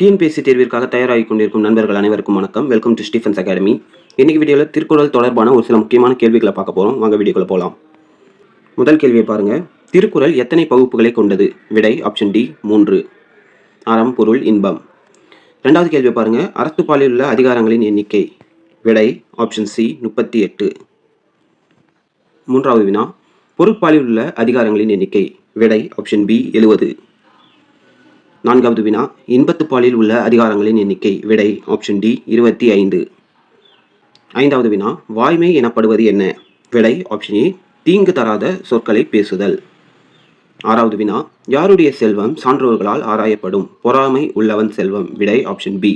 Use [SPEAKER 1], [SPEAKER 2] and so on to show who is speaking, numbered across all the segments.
[SPEAKER 1] TNPSC தேர்விற்காக தயாராகி கொண்டிருக்கும் நண்பர்கள் அனைவருக்கும் வணக்கம். Welcome to Stephen's academy. இன்னைக்கு வீடியோவில் திருக்குறள் தொடர்பான ஒரு சில முக்கியமான கேள்விகளை பார்க்க போகிறோம். வாங்க வீடியோக்குள்ள போகலாம். முதல் கேள்வியை பாருங்க. திருக்குறள் எத்தனை பகுப்புகளை கொண்டது? விடை ஆப்ஷன் டி 3. அறம், பொருள், இன்பம். இரண்டாவது கேள்வியை பாருங்க. அறத்துப்பாலில் உள்ள அதிகாரங்களின் எண்ணிக்கை? விடை ஆப்ஷன் சி 38. மூன்றாவது வினா. பொருட்பாலில் உள்ள அதிகாரங்களின் எண்ணிக்கை? விடை ஆப்ஷன் பி 70. நான்காவது வினா. இன்பத்துப்பாலில் உள்ள அதிகாரங்களின் எண்ணிக்கை? விடை ஆப்ஷன் டி 25. ஐந்தாவது வினா. வாய்மை எனப்படுவது என்ன? விடை ஆப்ஷன் ஏ தீங்கு தராத சொற்களை பேசுதல். ஆறாவது வினா. யாருடைய செல்வம் சான்றோர்களால் ஆராயப்படும்? பொறாமை உள்ளவன் செல்வம். விடை ஆப்ஷன் பி.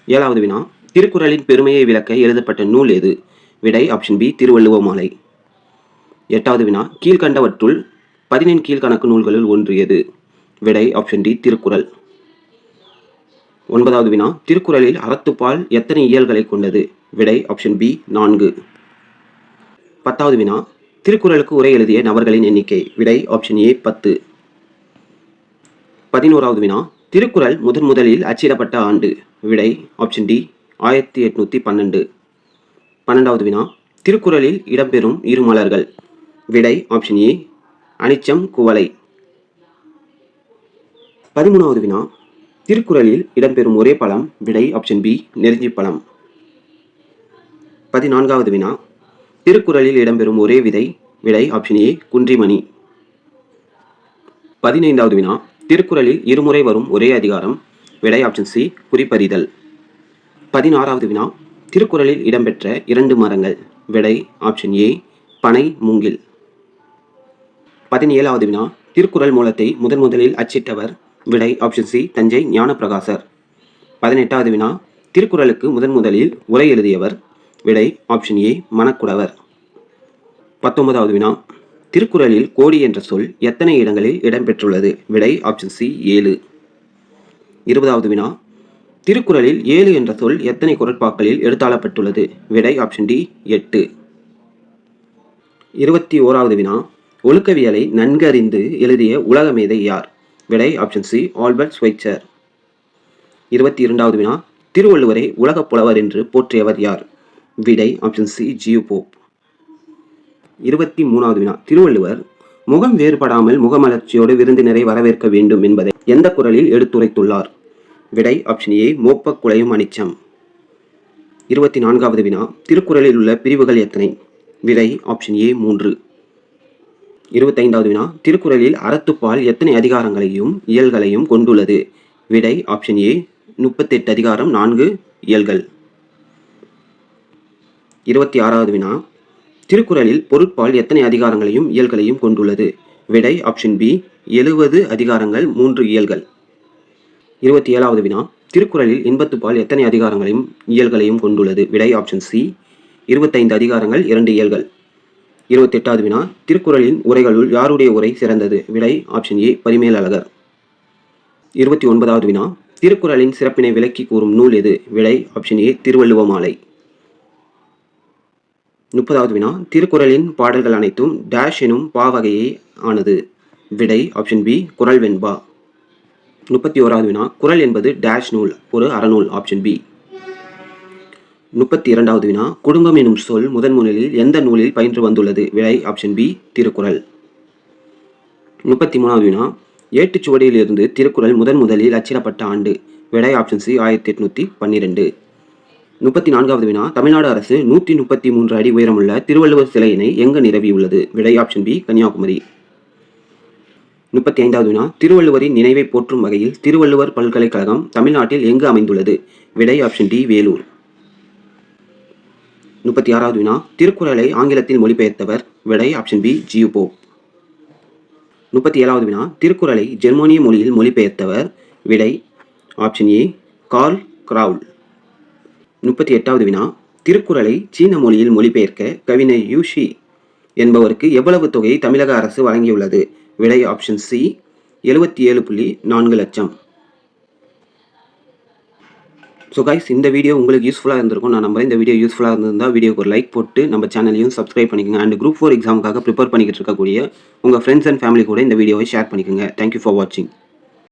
[SPEAKER 1] ஏழாவது வினா. திருக்குறளின் பெருமையை விளக்க எழுதப்பட்ட நூல் எது? விடை ஆப்ஷன் பி திருவள்ளுவ மாலை. எட்டாவது வினா. கீழ்கண்டவற்றுள் 14 கீழ்கணக்கு நூல்களில் ஒன்று எது? விடை ஆப்ஷன் டி திருக்குறள். ஒன்பதாவது வினா. திருக்குறளில் அறத்துப்பால் எத்தனை இயல்களை கொண்டது? விடை ஆப்ஷன் பி 4. பத்தாவது வினா. திருக்குறளுக்கு உரை எழுதிய நபர்களின் எண்ணிக்கை? விடை ஆப்ஷன் ஏ 10. 11வது வினா. திருக்குறள் முதலில் அச்சிடப்பட்ட ஆண்டு? விடை ஆப்ஷன் டி 1812. 12வது வினா. திருக்குறளில் இடம்பெறும் இரு மலர்கள்? விடை ஆப்ஷன் ஏ அனிச்சம், குவளை. 13வது வினா. திருக்குறளில் இடம்பெறும் ஒரே பழம்? விடை ஆப்ஷன் பி நெருஞ்சி பழம். 14வது வினா. திருக்குறளில் இடம்பெறும் ஒரே விதை? விடை ஆப்ஷன் ஏ குன்றிமணி. 15வது வினா. திருக்குறளில் இருமுறை வரும் ஒரே அதிகாரம்? விடை ஆப்ஷன் சி குறிப்பறிதல். 16வது வினா. திருக்குறளில் இடம்பெற்ற 2 மரங்கள்? விடை ஆப்ஷன் ஏ பனை, மூங்கில். 17வது வினா. திருக்குறள் மூலத்தை முதலில் அச்சிட்டவர்? விடை ஆப்ஷன் சி தஞ்சை ஞானப்பிரகாசர். 18வது வினா. திருக்குறளுக்கு முதலில் உரை எழுதியவர்? விடை ஆப்ஷன் ஏ மணக்குடவர். 19வது வினா. திருக்குறளில் கோடி என்ற சொல் எத்தனை இடங்களில் இடம்பெற்றுள்ளது? விடை ஆப்ஷன் சி 7. 20வது வினா. திருக்குறளில் 7 என்ற சொல் எத்தனை குறட்பாக்களில் எடுத்தாளப்பட்டுள்ளது? விடை ஆப்ஷன் டி 8. 21வது வினா. ஒழுக்கவியலை நன்கறிந்து எழுதிய உலக மேதை யார்? விடை ஆப்ஷன் சி ஆல்பர்ட் ஸ்வைட்சர். 22வது வினா. திருவள்ளுவரை உலகப் புலவர் என்று போற்றியவர் யார்? விடை ஆப்ஷன் சி ஜியு போப். 23வது வினா. திருவள்ளுவர் முகம் வேறுபடாமல் முகமலர்ச்சியோடு விருந்தினரை வரவேற்க வேண்டும் என்பதை எந்த குறளில் எடுத்துரைத்துள்ளார்? விடை ஆப்ஷன் ஏ மோப்ப குலையும் அனிச்சம். 24வது வினா. திருக்குறளில் உள்ள பிரிவுகள் எத்தனை? விடை ஆப்ஷன் ஏ 3. 25வது வினா. திருக்குறளில் அறத்துப்பால் எத்தனை அதிகாரங்களையும் இயல்களையும் கொண்டுள்ளது? விடை ஆப்ஷன் ஏ 38 அதிகாரம் 4 இயல்கள். 26வது வினா. திருக்குறளில் பொருட்பால் எத்தனை அதிகாரங்களையும் இயல்களையும் கொண்டுள்ளது? விடை ஆப்ஷன் பி 70 அதிகாரங்கள் 3 இயல்கள். 27வது வினா. திருக்குறளில் இன்பத்துப்பால் எத்தனை அதிகாரங்களையும் இயல்களையும் கொண்டுள்ளது? விடை ஆப்ஷன் சி 25 அதிகாரங்கள் 2 இயல்கள். 28வது வினா. திருக்குறளின் உரைகளுள் யாருடைய உரை சிறந்தது? விடை ஆப்ஷன் ஏ பரிமேலழகர். 29வது வினா. திருக்குறளின் சிறப்பினை விளக்கி கூறும் நூல் எது? விடை ஆப்ஷன் ஏ திருவள்ளுவ மாலை. 30வது வினா. திருக்குறளின் பாடல்கள் அனைத்தும் டேஷ் எனும் பாவகையே ஆனது? விடை ஆப்ஷன் பி குறள் வெண்பா. 31வது வினா. குறள் என்பது டேஷ் நூல்? ஒரு அறநூல். Option B. 32வது வினா. குடும்பம் எனும் சொல் முதலில் எந்த நூலில் பயின்று வந்துள்ளது? விடை ஆப்ஷன் பி திருக்குறள். 33வது வினா. ஏட்டுச்சுவடியில் இருந்து திருக்குறள் முதலில் அச்சிடப்பட்ட ஆண்டு? விடை ஆப்ஷன் சி 1812. 34வது வினா. தமிழ்நாடு அரசு 133 அடி உயரமுள்ள திருவள்ளுவர் சிலையினை எங்கு நிறுவியுள்ளது? விடை ஆப்ஷன் பி கன்னியாகுமரி. 35வது வினா. திருவள்ளுவரின் நினைவை போற்றும் வகையில் திருவள்ளுவர் பல்கலைக்கழகம் தமிழ்நாட்டில் எங்கு அமைந்துள்ளது? விடை ஆப்ஷன் டி வேலூர். 36வது வினா. திருக்குறளை ஆங்கிலத்தில் மொழிபெயர்த்தவர்? விடை ஆப்ஷன் பி ஜியு போப். 37வது வினா. திருக்குறளை ஜெர்மானிய மொழியில் மொழிபெயர்த்தவர்? விடை ஆப்ஷன் ஏ கார்ல் கிரவுல். 38வது வினா. திருக்குறளை சீன மொழியில் மொழிபெயர்க்க கவிஞர் யூஷி என்பவருக்கு எவ்வளவு தொகையை தமிழக அரசு வழங்கியுள்ளது? விடை ஆப்ஷன் சி 77.4 லட்சம். ஸோ கைஸ், இந்த வீடியோ உங்களுக்கு யூஸ்ஃபுல்லாக இருந்திருக்கும் நான் நம்புறேன். இந்த வீடியோ யூஸ்ஃபுல்லாக இருந்திருந்தால் வீடியோக்கு ஒரு லைக் போட்டு நம்ம சேனலையும் சப்ஸ்கிரைப் பண்ணிக்கோங்க. அண்ட் குரூப் 4 எக்ஸாமுக்காக ப்ரிப்பேர் பண்ணிக்கிட்டு இருக்கக்கூடிய உங்கள் ஃப்ரெண்ட்ஸ் அண்ட் ஃபேமிலி கூட இந்த வீடியோவை ஷேர் பண்ணிக்கோங்க. தேங்க்யூ ஃபார் வாட்சிங்.